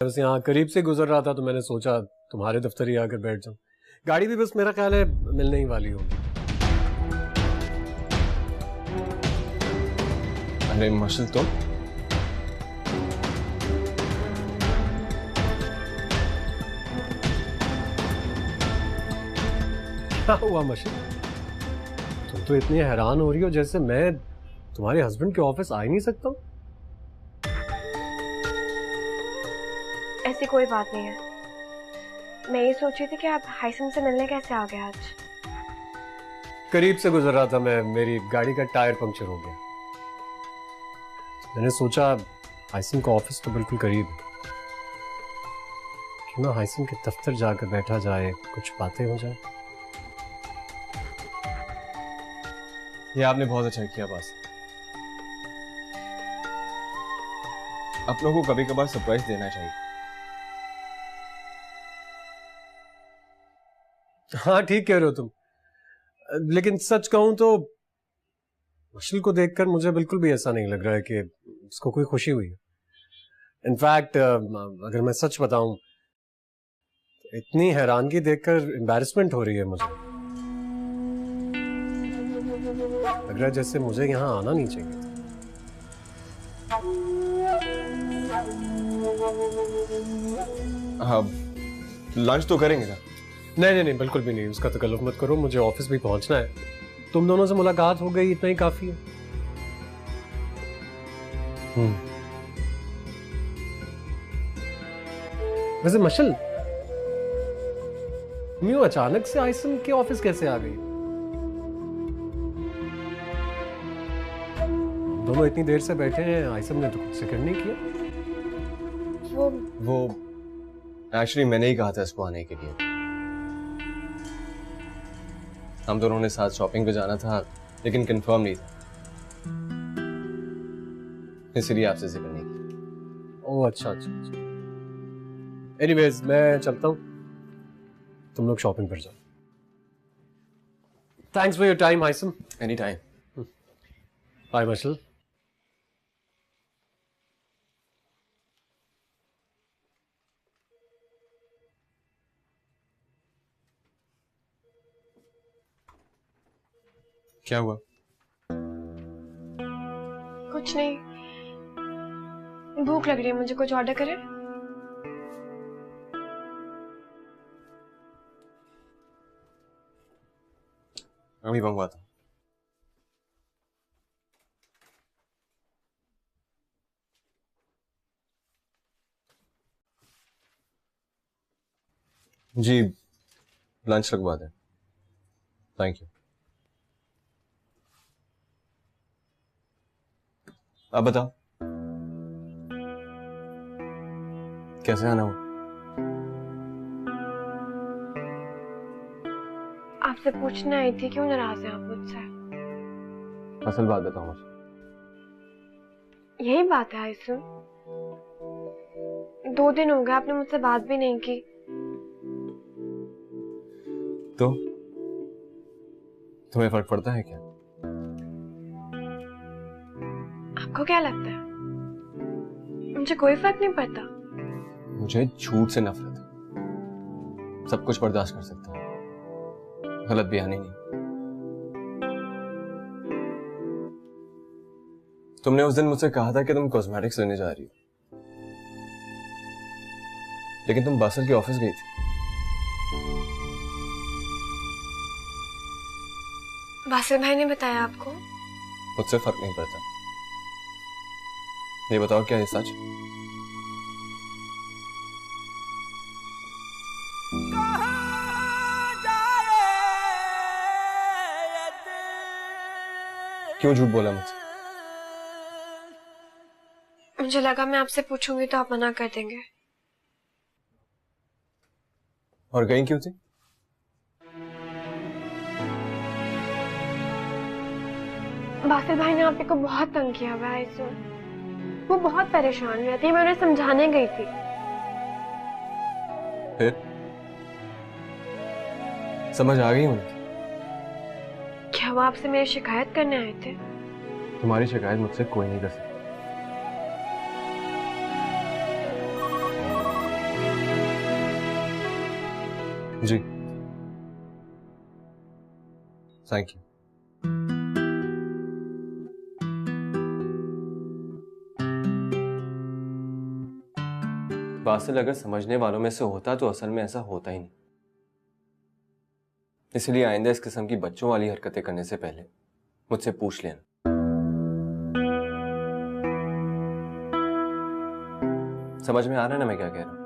बस यहाँ करीब से गुजर रहा था तो मैंने सोचा तुम्हारे दफ्तर ही आकर बैठ जाऊं। गाड़ी भी बस मेरा ख्याल है मिलने ही वाली होगी। अरे मशल तुम क्या हुआ मशीन? तुम तो इतनी हैरान हो रही हो जैसे मैं तुम्हारे हस्बैंड के ऑफिस आ ही नहीं सकता हूँ। ऐसी कोई बात नहीं है। मैं ये सोच रही थी कि आप हाइसम से मिलने कैसे आ गए आज? करीब से गुजर रहा था मैं, मेरी गाड़ी का टायर पंक्चर हो गया। मैंने सोचा हाइसम का ऑफिस तो बिल्कुल करीब है, क्यों ना हाइसम के दफ्तर जाकर बैठा जाए, कुछ बातें हो जाए। ये आपने बहुत अच्छा किया बस। अपनों को कभी कभार सरप्राइज देना चाहिए। हाँ ठीक कह रहे हो तुम, लेकिन सच कहूं तो मशील को देखकर मुझे बिल्कुल भी ऐसा नहीं लग रहा है कि उसको कोई खुशी हुई है। इनफैक्ट अगर मैं सच बताऊं, इतनी हैरानगी देखकर एम्बैरेसमेंट हो रही है मुझे। लग रहा है जैसे मुझे यहाँ आना नहीं चाहिए। हाँ, लंच तो करेंगे ना? नहीं नहीं बिल्कुल भी नहीं, उसका तकल्लुफ मत करो। मुझे ऑफिस भी पहुंचना है। तुम दोनों से मुलाकात हो गई, इतना ही काफी है। वैसे मशल, तुम यूं अचानक से आइसम के ऑफिस कैसे आ गई? दोनों इतनी देर से बैठे हैं, आइसम ने तो कुछ जिक्र नहीं किया। वो एक्चुअली मैंने ही कहा था इसको आने के लिए। हम दोनों ने साथ शॉपिंग पे जाना था, लेकिन कंफर्म नहीं था, इसलिए आपसे जिक्र नहीं किया। ओह अच्छा अच्छा अच्छा। एनीवेज मैं चलता हूँ, तुम लोग शॉपिंग पर जाओ। थैंक्स फॉर योर टाइम हाइसम। Any time. बाय मशल। क्या हुआ? कुछ नहीं, भूख लग रही है मुझे। कुछ ऑर्डर करें? अभी मंगवाता हूँ। जी, लंच लगवा दें। Thank you. अब बताओ, कैसे आना हुआ? आपसे पूछने आई थी, क्यों नाराज हैं आप मुझसे? असल बात बताओ मुझे। यही बात है आइसम, 2 दिन हो गए आपने मुझसे बात भी नहीं की। तो तुम्हें फर्क पड़ता है क्या? आपको क्या लगता है मुझे कोई फर्क नहीं पड़ता? मुझे झूठ से नफरत है। सब कुछ बर्दाश्त कर सकता हूँ, गलत बयानी नहीं। तुमने उस दिन मुझसे कहा था कि तुम कॉस्मेटिक्स लेने जा रही हो, लेकिन तुम बासल के ऑफिस गई थी। बासिल भाई ने बताया आपको? मुझसे फर्क नहीं पड़ता। ये बताओ, क्या ये सच? क्यों झूठ बोला मुझसे? मुझे लगा मैं आपसे पूछूंगी तो आप मना कर देंगे। और गई क्यों थी? बासिल भाई ने आप को बहुत तंग किया हुआ है आइसम। वो बहुत परेशान रहती है, मैं उन्हें समझाने गई थी। फिर समझ आ गई उनकी? क्या वो आपसे मेरी शिकायत करने आए थे? तुम्हारी शिकायत मुझसे कोई नहीं कर सकता। जी, थैंक यू। बासिल अगर समझने वालों में से होता तो असल में ऐसा होता ही नहीं। इसलिए आइंदा इस किस्म की बच्चों वाली हरकतें करने से पहले मुझसे पूछ लेना। समझ में आ रहा है ना मैं क्या कह रहा हूं?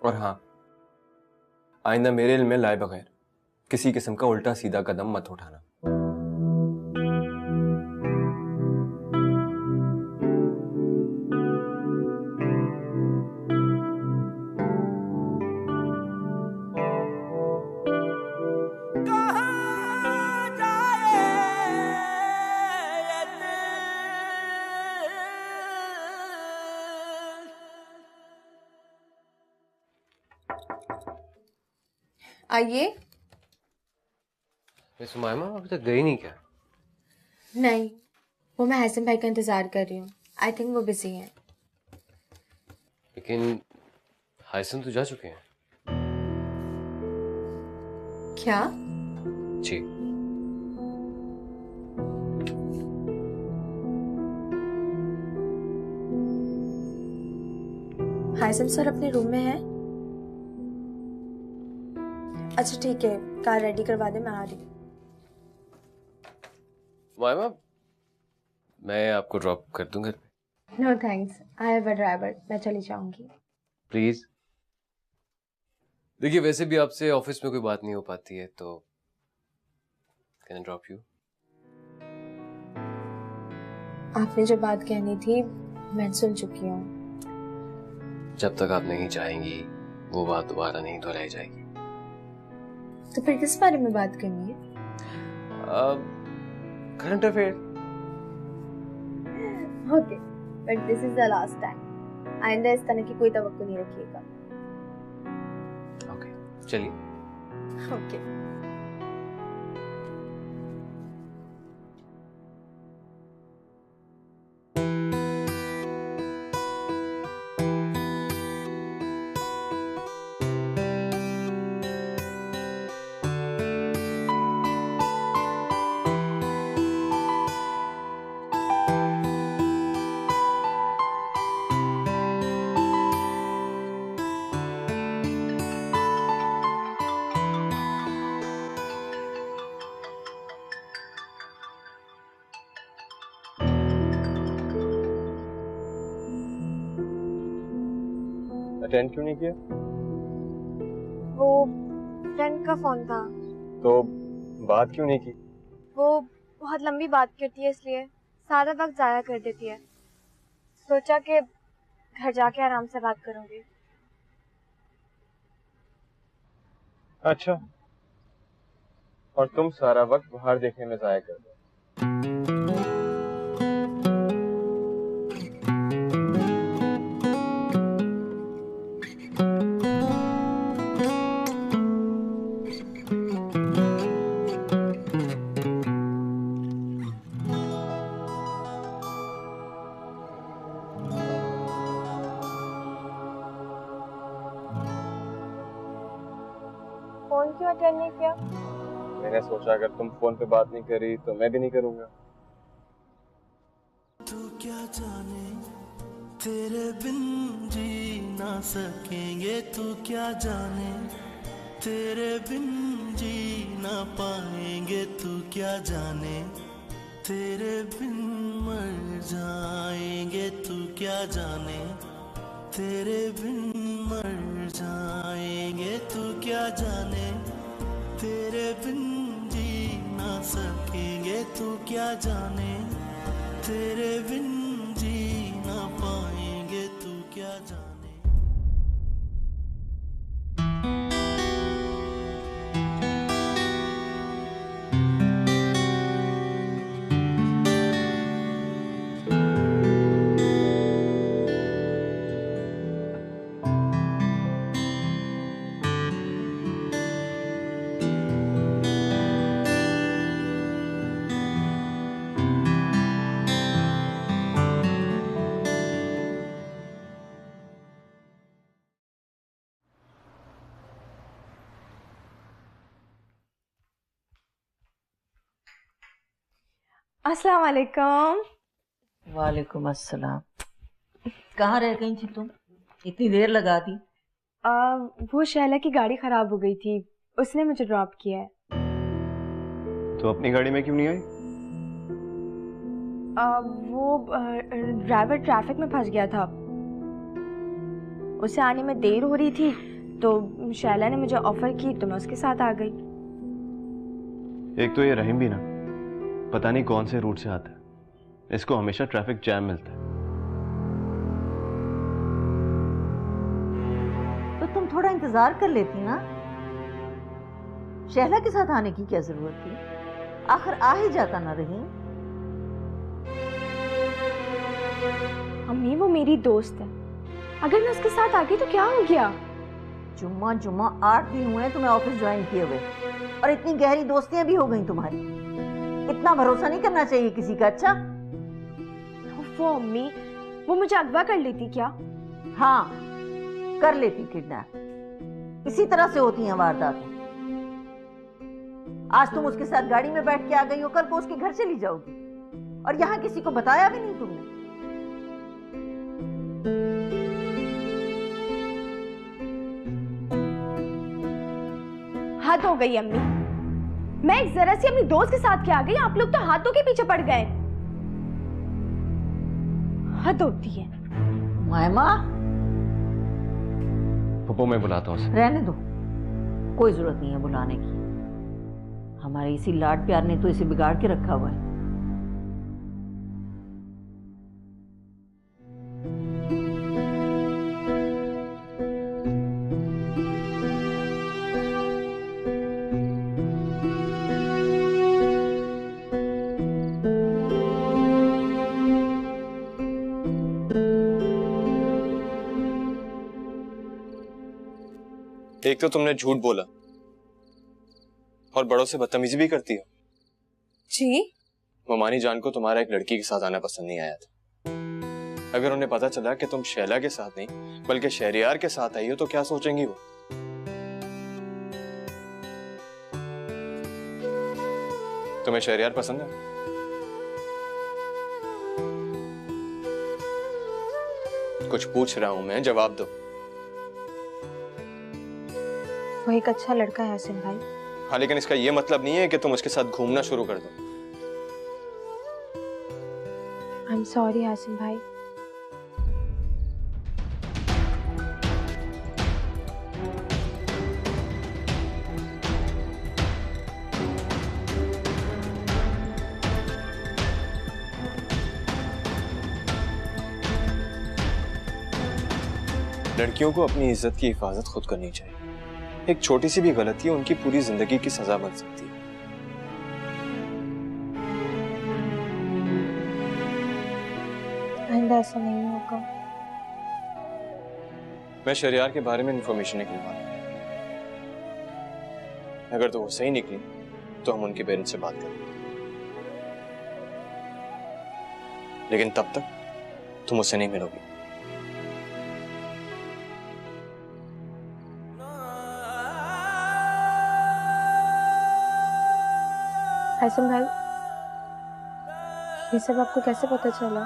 और हाँ, आइंदा मेरे इल्म में लाए बगैर किसी किस्म का उल्टा सीधा कदम मत उठाना। आइए। सुमाइमा अभी तक गई नहीं क्या? नहीं, वो मैं हसन भाई का इंतजार कर रही हूँ। आई थिंक वो बिजी हैं। लेकिन हाइसन तो जा चुके हैं। क्या? जी। हाइसन सर अपने रूम में है? अच्छा ठीक है, कार रेडी करवा दे, मैं आ रही हूँ। सुमाइमा, मैं आपको ड्रॉप कर दूं घर पे? No thanks, I have a driver, मैं चली जाऊंगी। प्लीज। देखिए, वैसे भी आपसे ऑफिस में कोई बात नहीं हो पाती है, तो कैन आई ड्रॉप यू? आपने जो बात कहनी थी मैं सुन चुकी हूँ। जब तक आप नहीं चाहेंगी वो बात दोबारा नहीं दोहराई जाएगी। तो फिर किस बारे में बात करनी है? Current affair. Okay, but this is the last time. आइंदा इस तरह की कोई तवक्को नहीं रखिएगा। ओके, चलिए। ओके। अटेंड क्यों नहीं किया? वो फ्रेंड का फोन था। तो बात क्यों नहीं की? वो बहुत लंबी बात करती है, इसलिए सारा वक्त जाया कर देती है। सोचा कि घर जाके आराम से बात करूंगी। अच्छा, और तुम सारा वक्त बाहर देखने में जाया कर दो। फोन क्यों अटेंड नहीं किया? मैंने सोचा अगर तुम फोन पे बात नहीं करी तो मैं भी नहीं करूंगा। तू क्या जाने तेरे बिन जी ना सकेंगे, तू क्या जाने तेरे बिन जी ना पाएंगे, तू क्या जाने तेरे बिन मर जाएंगे, तू क्या जाने तेरे बिन मर जाएंगे, तू क्या जाने तेरे बिन जी ना सकेंगे, तू क्या जाने तेरे बिन जी ना पाएंगे, तू क्या जाने। अस्सलाम वालेकुम। वालेकुम अस्सलाम। कहाँ रह गई थी तुम? इतनी देर लगा दी। वो शैला की गाड़ी खराब हो गई थी, उसने मुझे ड्रॉप किया है। तो अपनी गाड़ी में क्यों नहीं आई? वो ड्राइवर ट्रैफिक में फंस गया था, उसे आने में देर हो रही थी, तो शैला ने मुझे ऑफर की तो मैं उसके साथ आ गई। एक तो ये रहीम भी ना पता नहीं कौन से रूट से आता है, इसको हमेशा ट्रैफिक जैम मिलता है। तो तुम थोड़ा इंतजार कर लेती ना, शहला के साथ आने की क्या जरूरत थी? आखिर आ ही जाता ना रहीम। अम्मी वो मेरी दोस्त है, अगर मैं उसके साथ आ गई तो क्या हो गया? जुम्मा 8 दिन हुए हैं तुम्हें ऑफिस ज्वाइन किए हुए, और इतनी गहरी दोस्तियां भी हो गई तुम्हारी। इतना भरोसा नहीं करना चाहिए किसी का। अच्छा वो अम्मी, वो मुझे अगवा कर लेती क्या? हाँ, कर लेती किडनैप। इसी तरह से होती हैं वारदातें। आज तुम उसके साथ गाड़ी में बैठ के आ गई हो, कल को उसके घर चली जाओगी, और यहाँ किसी को बताया भी नहीं तुमने। हद हो गई अम्मी, मैं एक जरा सी अपनी दोस्त के साथ क्या आ गई, आप लोग तो हाथों के पीछे पड़ गए। हद होती है। मायमा, पप्पू मैं बुलाता हूँ। रहने दो, कोई जरूरत नहीं है बुलाने की। हमारे इसी लाड प्यार ने तो इसे बिगाड़ के रखा हुआ है। एक तो तुमने झूठ बोला और बड़ों से बदतमीजी भी करती हो। जी? ममानी जान को तुम्हारा एक लड़की के साथ आना पसंद नहीं आया था। अगर उन्हें पता चला कि तुम शैला के साथ नहीं बल्कि शहरियार के साथ आई हो तो क्या सोचेंगी वो? तुम्हें शहरियार पसंद है? कुछ पूछ रहा हूं मैं, जवाब दो। वो एक अच्छा लड़का है हासिम भाई। हाँ, लेकिन इसका ये मतलब नहीं है कि तुम उसके साथ घूमना शुरू कर दो। आई एम सॉरी हासिम भाई। लड़कियों को अपनी इज्जत की हिफाजत खुद करनी चाहिए। एक छोटी सी भी गलती उनकी पूरी जिंदगी की सजा बन सकती है। आइंदा ऐसा नहीं होगा। मैं शहरियार के बारे में इंफॉर्मेशन निकलवा रहा हूं। अगर तो वो सही निकली तो हम उनके पेरेंट्स से बात करेंगे, लेकिन तब तक तुम उससे नहीं मिलोगी। हासिम भाई, ये सब आपको कैसे पता चला?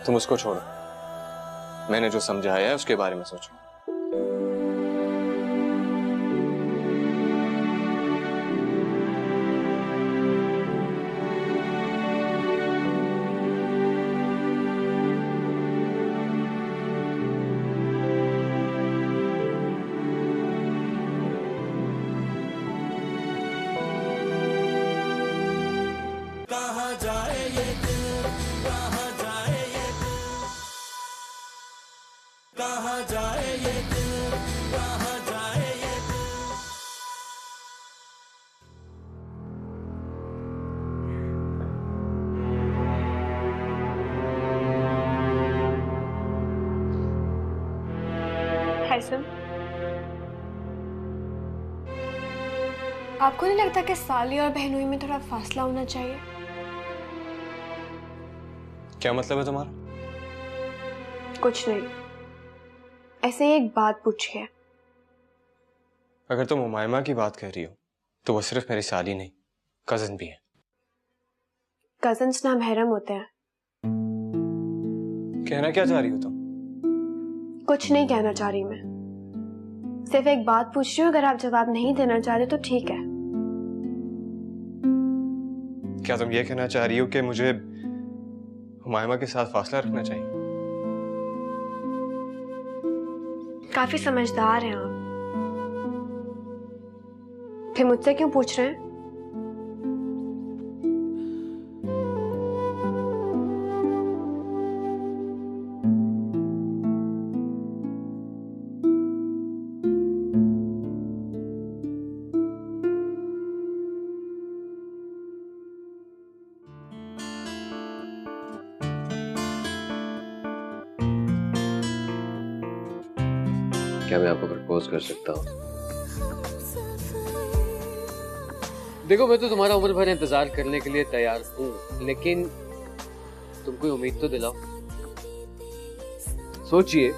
तुम उसको छोड़ो, मैंने जो समझाया है उसके बारे में सोचो। कहाँ जाए ये दिल, कहाँ जाए ये दिल, कहाँ जाए ये दिल, कहाँ जाए ये दिल। हासिम, आपको नहीं लगता कि साली और बहनोई में थोड़ा फासला होना चाहिए? क्या मतलब है तुम्हारा? कुछ नहीं, ऐसे ही एक बात पूछी है। अगर तुम उमायमा की बात कर रही हो तो वो सिर्फ मेरी साली नहीं, कजन भी है। कजिन्स ना महरम होते हैं। कहना क्या चाह रही हो तुम? कुछ नहीं कहना चाह रही मैं, सिर्फ एक बात पूछ रही हूँ। अगर आप जवाब नहीं देना चाहते तो ठीक है। क्या तुम ये कहना चाह रही हो कि मुझे हुमायमा के साथ फासला रखना चाहिए? काफी समझदार हैं आप, फिर मुझसे क्यों पूछ रहे हैं? क्या मैं आपको प्रपोज कर सकता हूँ? देखो, मैं तो तुम्हारा उम्र भर इंतजार करने के लिए तैयार हूँ, लेकिन तुम कोई उम्मीद तो दिलाओ। सोचिए,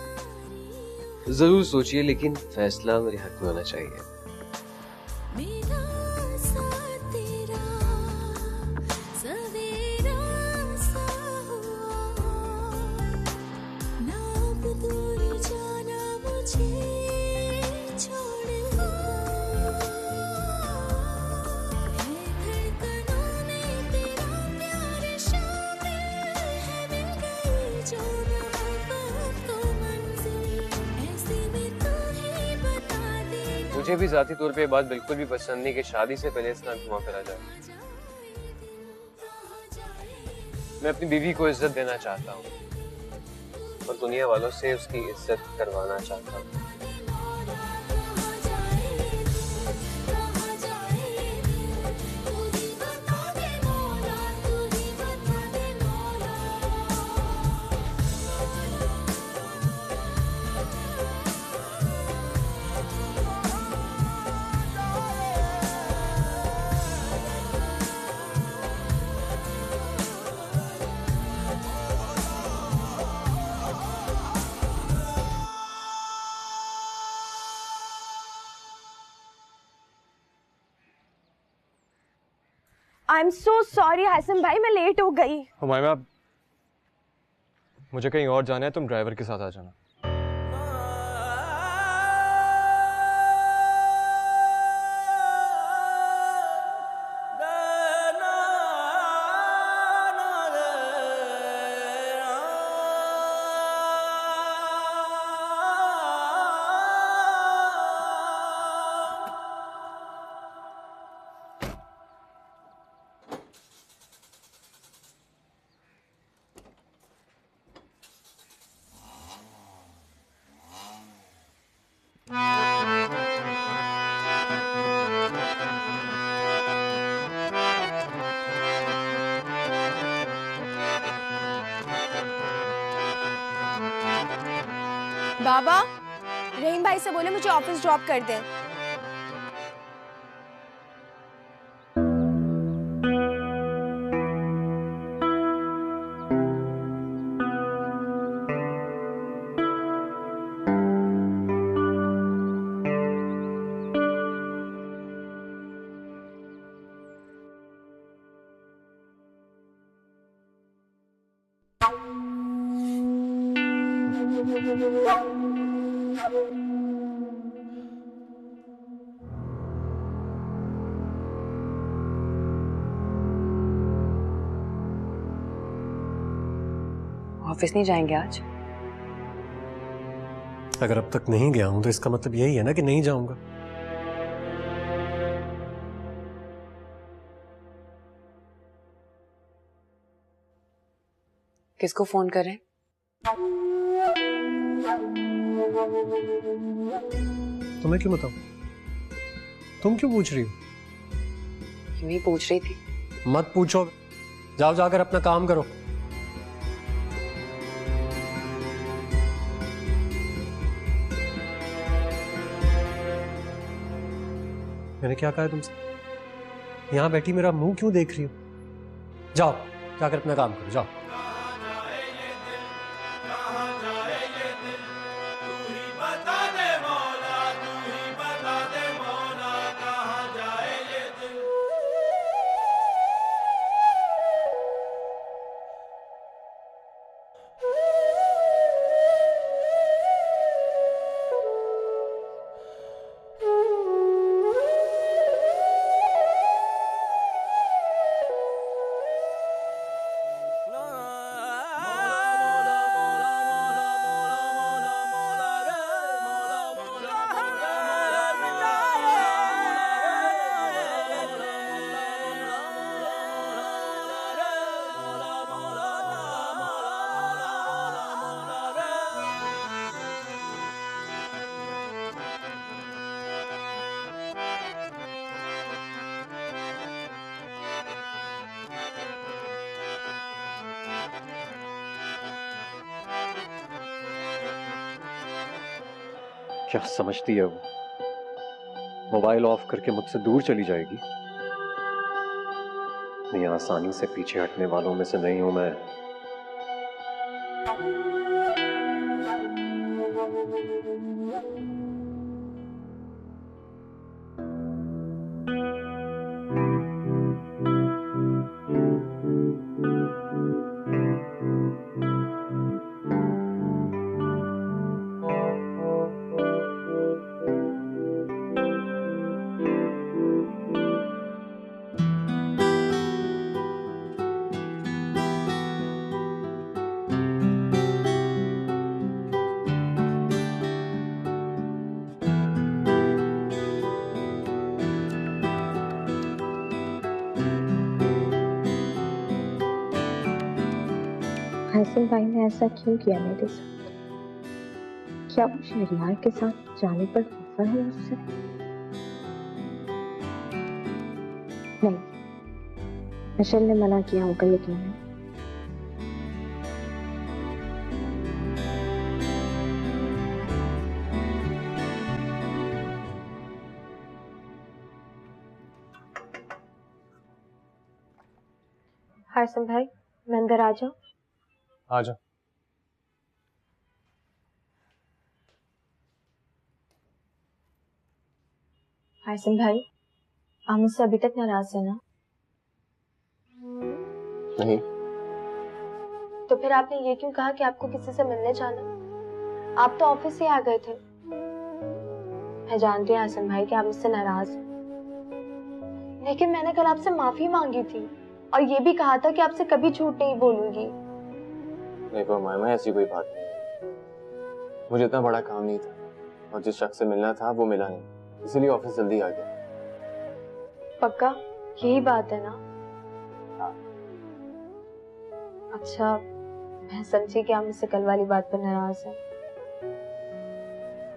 जरूर सोचिए, लेकिन फैसला मेरे हक में होना चाहिए। मुझे भी जाती तौर पे ये बात बिल्कुल भी पसंद नहीं कि शादी से पहले इसका घुमा फिरा जाए। मैं अपनी बीवी को इज्जत देना चाहता हूँ और दुनिया वालों से उसकी इज्जत करवाना चाहता हूँ। I am so sorry Hasim भाई, मैं लेट हो गई। हुमायमा, मुझे कहीं और जाना है, तुम ड्राइवर के साथ आ जाना। बाबा, रहीम भाई से बोले मुझे ऑफिस ड्रॉप कर दें। ऑफिस नहीं जाएंगे आज? अगर अब तक नहीं गया हूं तो इसका मतलब यही है ना कि नहीं जाऊंगा। किसको फोन करें? तुम्हें क्यों बताऊं? तुम क्यों पूछ रही हो? यूं ही पूछ रही थी। मत पूछो, जाओ जाकर अपना काम करो। मैंने क्या कहा तुमसे? यहां बैठी मेरा मुंह क्यों देख रही हो? जाओ जाकर अपना काम करो, जाओ। क्या समझती है वो? मोबाइल ऑफ करके मुझसे दूर चली जाएगी? नहीं, आसानी से पीछे हटने वालों में से नहीं हूं मैं। हासिम भाई ने ऐसा क्यों किया मेरे साथ? क्या वो शहरियार के साथ जाने पर खफा है मुझसे? नहीं, मिशेल ने मना किया होगा यकीनन। हासिम भाई, मैं अंदर आ जाऊं? आ जा। हासिम भाई, आप मुझसे अभी तक नाराज है ना? नहीं। तो फिर आपने ये क्यों कहा कि आपको किसी से मिलने जाना? आप तो ऑफिस से आ गए थे। मैं जानती हूँ हासिम भाई कि आप मुझसे नाराज हैं, लेकिन मैंने कल आपसे माफी मांगी थी और ये भी कहा था कि आपसे कभी झूठ नहीं बोलूंगी। देखो मामा, ऐसी कोई बात नहीं है। मुझे इतना बड़ा काम नहीं था और जिस शख्स से मिलना था वो मिला नहीं, इसीलिए ऑफिस जल्दी आ गया। पक्का यही बात है ना? अच्छा, मैं समझी कि आप मुझसे कल वाली बात पर नाराज हैं।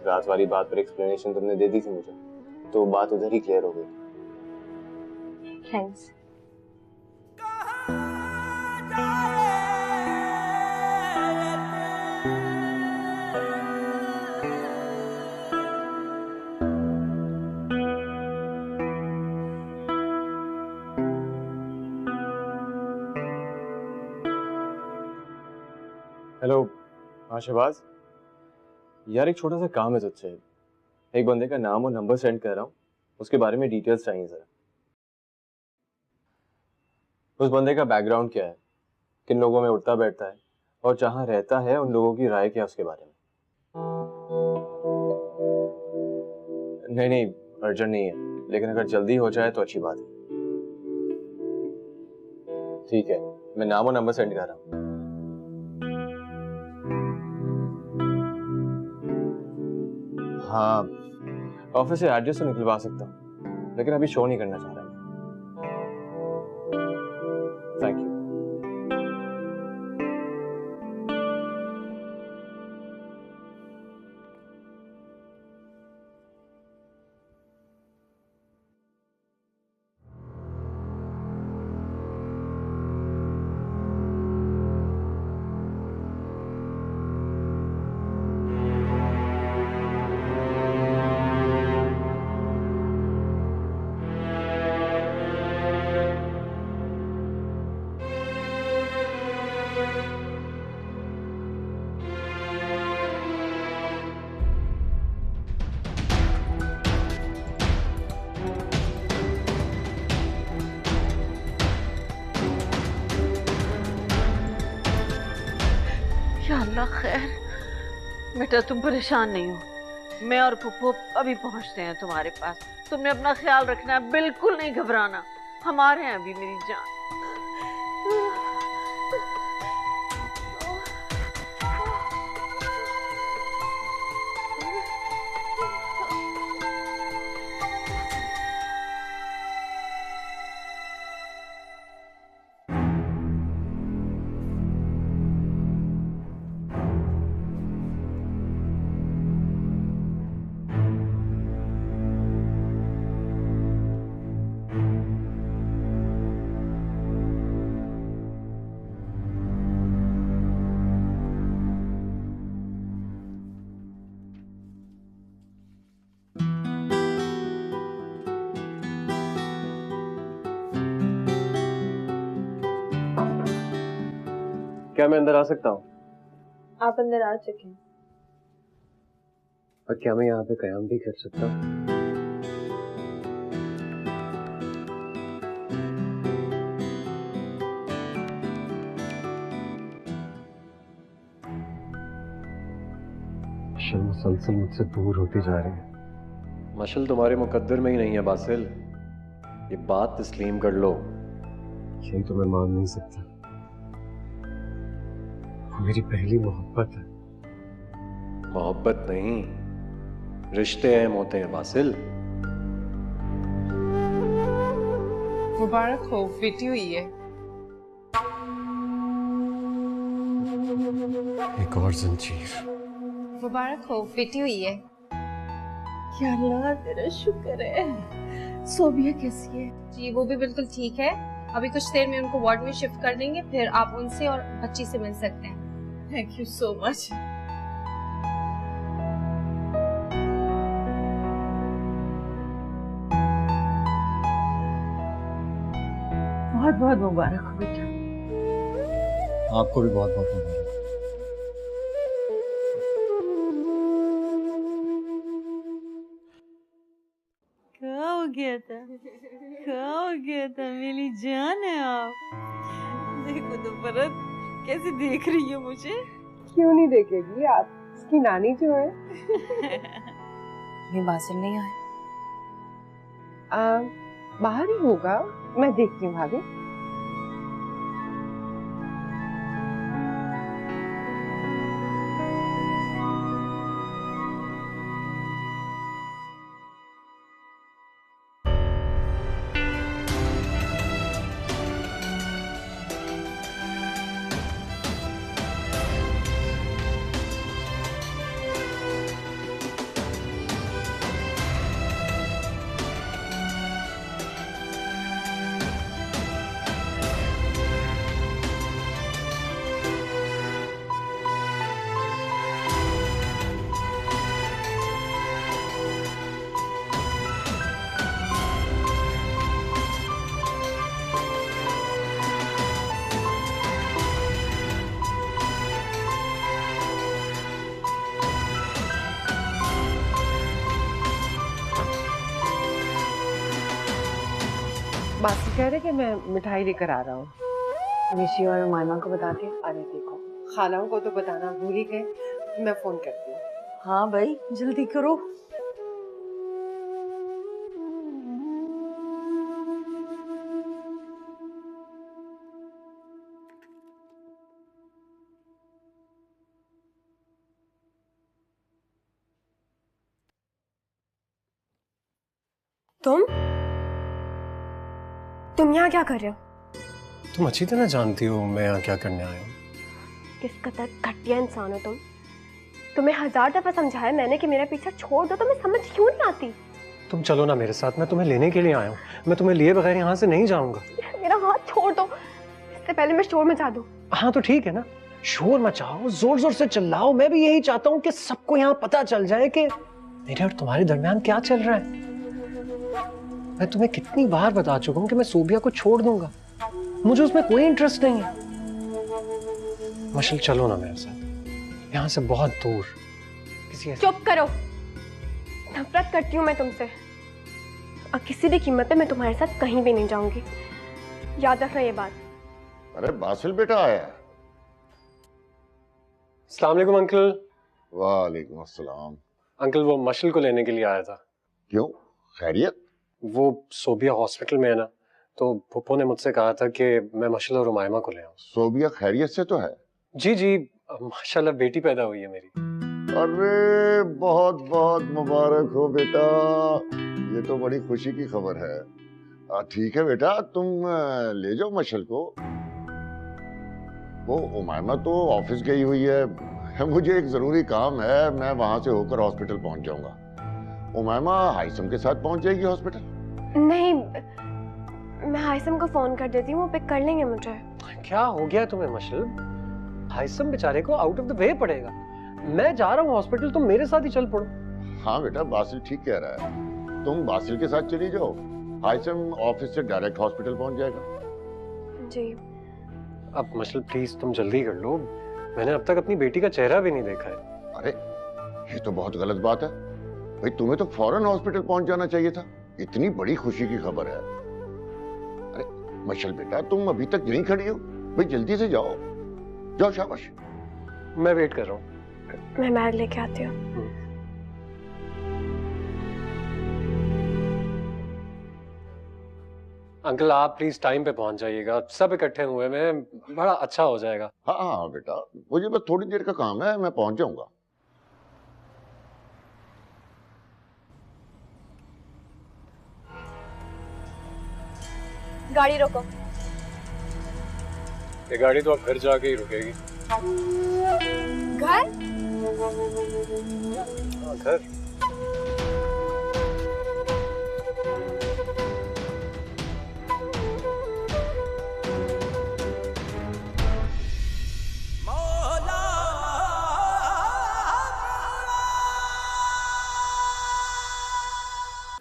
रात वाली बात पर एक्सप्लेनेशन तुमने दे दी थी मुझे, तो बात उधर ही क्लियर हो गई। थैंक्स। हेलो। हाँ शहबाज यार, एक छोटा सा काम है तुझसे। एक बंदे का नाम और नंबर सेंड कर रहा हूँ, उसके बारे में डिटेल्स चाहिए जरा। उस बंदे का बैकग्राउंड क्या है, किन लोगों में उठता बैठता है और जहाँ रहता है उन लोगों की राय क्या है उसके बारे में। नहीं नहीं, अर्जेंट नहीं है, लेकिन अगर जल्दी हो जाए तो अच्छी बात है। ठीक है, मैं नाम और नंबर सेंड कर रहा हूँ। हाँ, ऑफिस से एड्रेस तो निकलवा सकता हूँ, लेकिन अभी शो नहीं करना चाह रहा। Thank you. या अल्लाह खैर। बेटा तुम परेशान नहीं हो, मैं और पुप्पो अभी पहुंचते हैं तुम्हारे पास। तुमने अपना ख्याल रखना है, बिल्कुल नहीं घबराना। हम आ रहे हैं अभी मेरी जान। क्या मैं अंदर आ सकता हूँ? आप अंदर आ चुके हैं। और क्या मैं यहाँ पे कयाम भी कर सकता हूँ? मशल मुसलसल मुझसे दूर होती जा रही है। मशल तुम्हारे मुकद्दर में ही नहीं है बासिल, ये बात तस्लीम कर लो। यही तो मैं मान नहीं सकता। वो मेरी पहली मोहब्बत है। मोहब्बत नहीं, रिश्ते अहम होते हैं बासिल। मुबारक हो, बेटी हुई है। एक और जंजीर। मुबारक हो, बेटी हुई है। या अल्लाह तेरा शुक्र है। सोबिया कैसी है? जी वो भी बिल्कुल ठीक है। अभी कुछ देर में उनको वार्ड में शिफ्ट कर देंगे, फिर आप उनसे और बच्ची से मिल सकते हैं। Thank you so much. बहुत बहुत मुबारक हो बेटा। आपको भी बहुत बहुत मुबारक। क्या हो गया था? क्या हो गया था? मेरी जान है आप। देखो तो परत कैसे देख रही हो मुझे। क्यों नहीं देखेगी, आप इसकी नानी जो है। ये बासिल नहीं आए? बाहर ही होगा, मैं देखती हूँ भाभी। बासी कह रहे कि मैं मिठाई लेकर आ रहा हूँ। निशी और मायमा को बता के। अरे देखो, खालाओं को तो बताना भूल ही गए, मैं फोन करती हूँ। हाँ भाई जल्दी करो। तुम यहाँ क्या कर रहे हो? तुम अच्छी तरह जानती हो मैं यहाँ क्या करने आया हूँ। किस कदर घटिया इंसान हो तुम। तुम्हें 1000 दफा समझाया मैंने कि मेरा पीछा छोड़ दो, तुम्हें समझ क्यों नहीं आती? तुम चलो ना मेरे साथ, मैं तुम्हें लेने के लिए आया हूँ। मैं तुम्हें लिए बगैर यहाँ से नहीं जाऊंगा। मेरा हाथ छोड़ दो, इससे पहले मैं शोर मचा दूं। हाँ तो ठीक है ना, शोर मचाओ, जोर जोर से चिल्लाओ। मैं भी यही चाहता हूँ कि सबको यहाँ पता चल जाए कि मेरे और तुम्हारे दरमियान क्या चल रहा है। मैं तुम्हें कितनी बार बता चुका हूँ कि मैं सोबिया को छोड़ दूंगा, मुझे उसमें कोई इंटरेस्ट नहीं है। मशल चलो ना मेरे साथ, यहाँ से बहुत दूर किसी। चुप करो, नफरत करती हूँ मैं तुमसे और किसी भी कीमत पे मैं तुम्हारे साथ कहीं भी नहीं जाऊंगी, याद रखना ये बात। अरे बासिल बेटा आया। अस्सलाम वालेकुम अंकल। वालेकुम अस्सलाम। अंकल वो मशल को लेने के लिए आया था। क्यों, खैरियत? वो सोबिया हॉस्पिटल में है ना, तो पुप्पो ने मुझसे कहा था कि मैं मशल और उमायमा को ले आऊं। सोबिया खैरियत से तो है? जी जी, माशाल्लाह बेटी पैदा हुई है मेरी। अरे बहुत बहुत मुबारक हो बेटा, ये तो बड़ी खुशी की खबर है। ठीक है बेटा, तुम ले जाओ मशल को। वो उमायमा तो ऑफिस गई हुई है, मुझे एक जरूरी काम है, मैं वहां से होकर हॉस्पिटल पहुंच जाऊंगा। उमायमा हाइसम के साथ पहुंच जाएगी हॉस्पिटल। नहीं, मैं हाइसम को फोन कर देती हूँ, वो पिक कर लेंगे मुझे। क्या हो गया तुम्हें मशल? हाइसम बेचारे को आउट ऑफ द वे पड़ेगा। मैं जा रहा हूँ हॉस्पिटल, तुम मेरे साथ ही चल पड़ो। हाँ बेटा, बासिल ठीक कह रहा है, तुम बासिल के साथ चली जाओ, हाइसम ऑफिस से डायरेक्ट हॉस्पिटल पहुंच जाएगा। जी। अब मशल प्लीज तुम जल्दी कर लो, मैंने अब तक अपनी बेटी का चेहरा भी नहीं देखा है। अरे ये तो बहुत गलत बात है भाई, तुम्हें तो फौरन हॉस्पिटल पहुंच जाना चाहिए था, इतनी बड़ी खुशी की खबर है। अरे मशल बेटा तुम अभी तक यहीं खड़ी हो, भाई जल्दी से जाओ, जाओ शाबाश। मैं वेट कर रहा हूँ। मैं बैग लेके आती हूँ। अंकल आप प्लीज टाइम पे पहुंच जाइएगा, सब इकट्ठे हुए में बड़ा अच्छा हो जाएगा। हाँ हाँ बेटा, मुझे बस थोड़ी देर का काम है, मैं पहुंच जाऊंगा। गाड़ी रोको। ये गाड़ी तो अब घर जाके ही रुकेगी। घर? हाँ घर।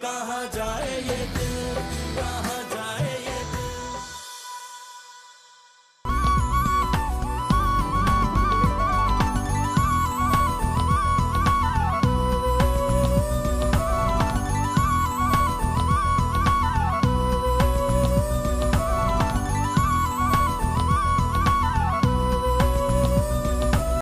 कहाँ जाए ये दिल, कहाँ